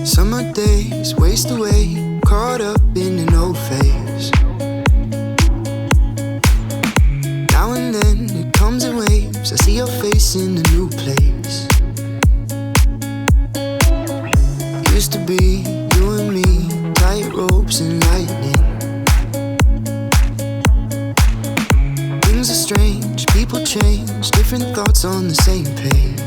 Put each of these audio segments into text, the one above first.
Summer days waste away, caught up in an old phase. Now and then it comes in waves, I see your face in a new place. Used to be you and me, tight ropes and lightning. Things are strange, people change, different thoughts on the same page.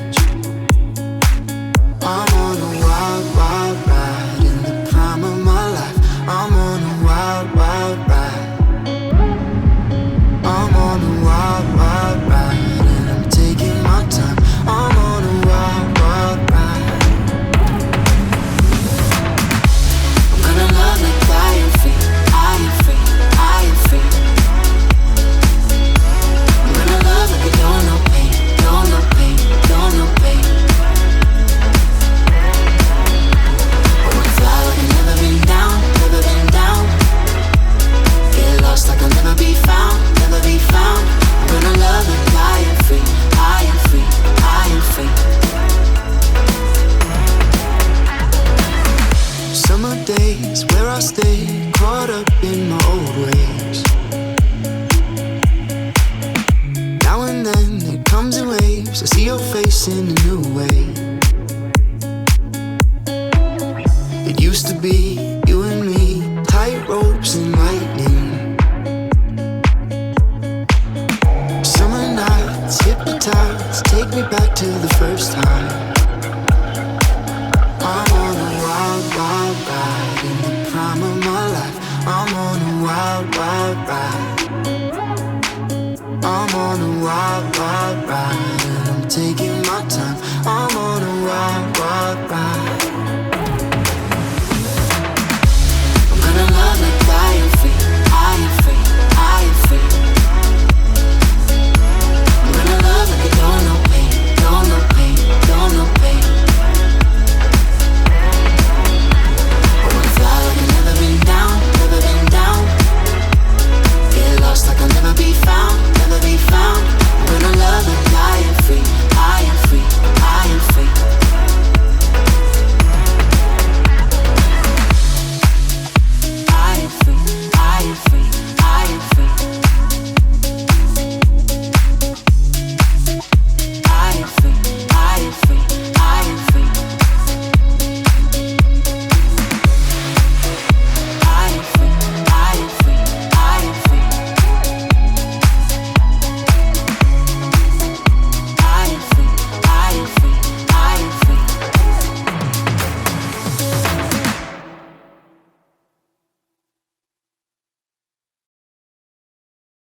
I'm on a wild, wild ride, in the prime of my life. I'm on a wild, wild ride. I'm on a wild, wild ride, and I'm taking my time. I'm on a wild, wild ride. I'm gonna love like I am free, I am free, I am free. I'm gonna love like I don't know pain, don't know pain, don't know pain. Like I'll never be found, never be found. I'm gonna love like I am free, I am free, I am free. Summer days where I stay, caught up in my old ways. Now and then it comes in waves, I see your face in a new way. It used to be